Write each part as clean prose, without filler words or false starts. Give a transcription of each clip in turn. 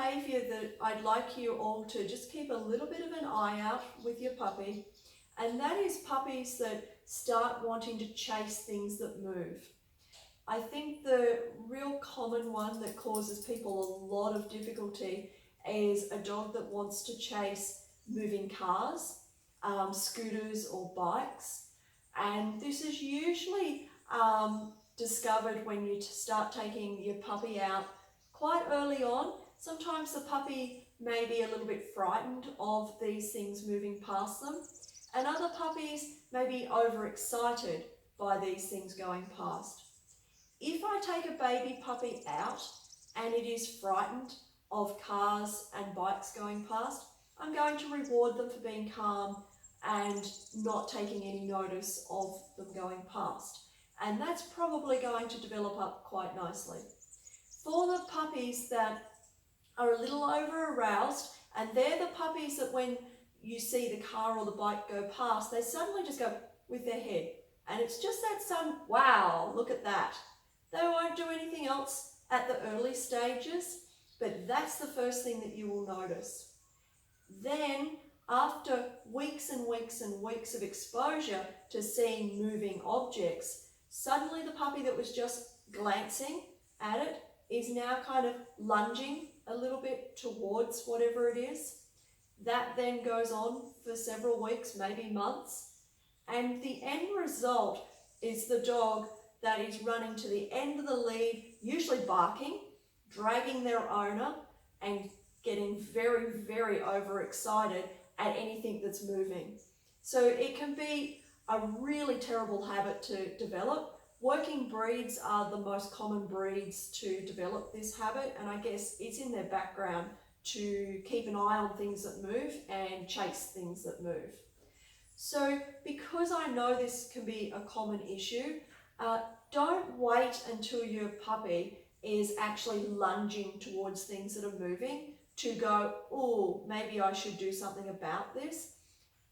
behavior that I'd like you all to just keep a little bit of an eye out with your puppy, and that is puppies that start wanting to chase things that move. I think the real common one that causes people a lot of difficulty is a dog that wants to chase moving cars, scooters or bikes. And this is usually discovered when you start taking your puppy out quite early on. Sometimes the puppy may be a little bit frightened of these things moving past them, and other puppies may be overexcited by these things going past. If I take a baby puppy out and it is frightened of cars and bikes going past, I'm going to reward them for being calm and not taking any notice of them going past. And that's probably going to develop up quite nicely. For the puppies that are a little over aroused, and they're the puppies that when you see the car or the bike go past, they suddenly just go with their head. And it's just that sudden, wow, look at that. They won't do anything else at the early stages, but that's the first thing that you will notice. Then, after weeks and weeks and weeks of exposure to seeing moving objects, suddenly the puppy that was just glancing at it is now kind of lunging a little bit towards whatever it is. That then goes on for several weeks, maybe months, and the end result is the dog that is running to the end of the lead, usually barking, dragging their owner, and getting very, very overexcited at anything that's moving. So it can be a really terrible habit to develop. Working breeds are the most common breeds to develop this habit, and I guess it's in their background to keep an eye on things that move and chase things that move. So because I know this can be a common issue, don't wait until your puppy is actually lunging towards things that are moving to go, oh, maybe I should do something about this.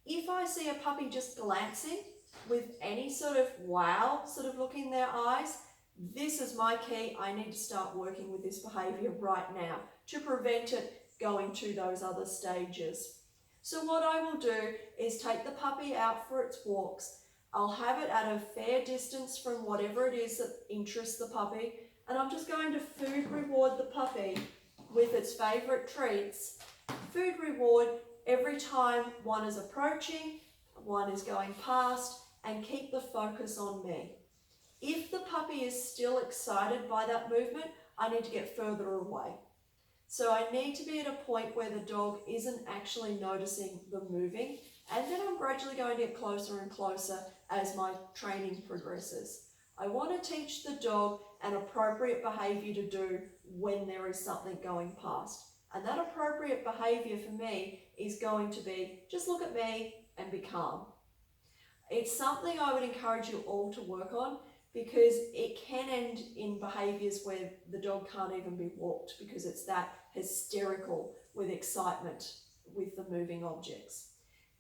If I see a puppy just glancing with any sort of wow sort of look in their eyes, this is my key. I need to start working with this behavior right now to prevent it going to those other stages. So what I will do is take the puppy out for its walks. I'll have it at a fair distance from whatever it is that interests the puppy, and I'm just going to food reward the puppy with its favourite treats. Food reward every time one is approaching, one is going past, and keep the focus on me. If the puppy is still excited by that movement, I need to get further away. So I need to be at a point where the dog isn't actually noticing the moving, and then I'm gradually going to get closer and closer as my training progresses. I want to teach the dog an appropriate behaviour to do when there is something going past. And that appropriate behaviour for me is going to be just look at me and be calm. It's something I would encourage you all to work on, because it can end in behaviours where the dog can't even be walked because it's that hysterical with excitement with the moving objects.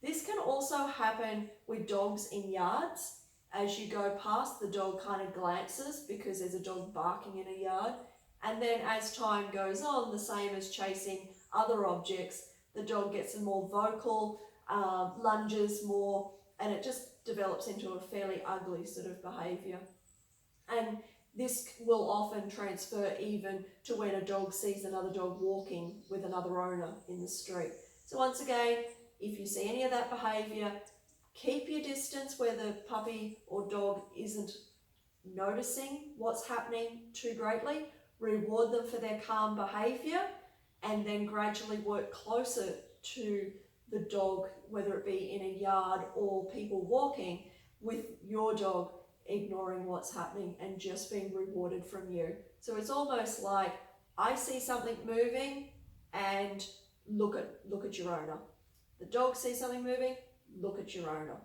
This can also happen with dogs in yards. As you go past, the dog kind of glances because there's a dog barking in a yard. And then as time goes on, the same as chasing other objects, the dog gets more vocal, lunges more, and it just develops into a fairly ugly sort of behaviour. And this will often transfer even to when a dog sees another dog walking with another owner in the street. So once again, if you see any of that behaviour, keep your distance where the puppy or dog isn't noticing what's happening too greatly. Reward them for their calm behaviour, and then gradually work closer to the dog, whether it be in a yard or people walking, with your dog ignoring what's happening and just being rewarded from you. So it's almost like I see something moving and look at your owner. The dog sees something moving, look at your owner.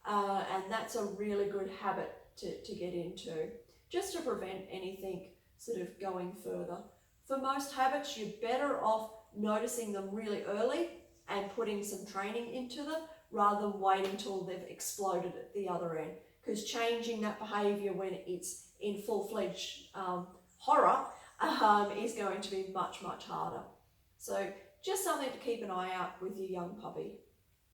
And that's a really good habit to get into, just to prevent anything sort of going further. For most habits, you're better off noticing them really early and putting some training into them rather than waiting until they've exploded at the other end. Because changing that behaviour when it's in full-fledged horror is going to be much, much harder. So just something to keep an eye out with your young puppy.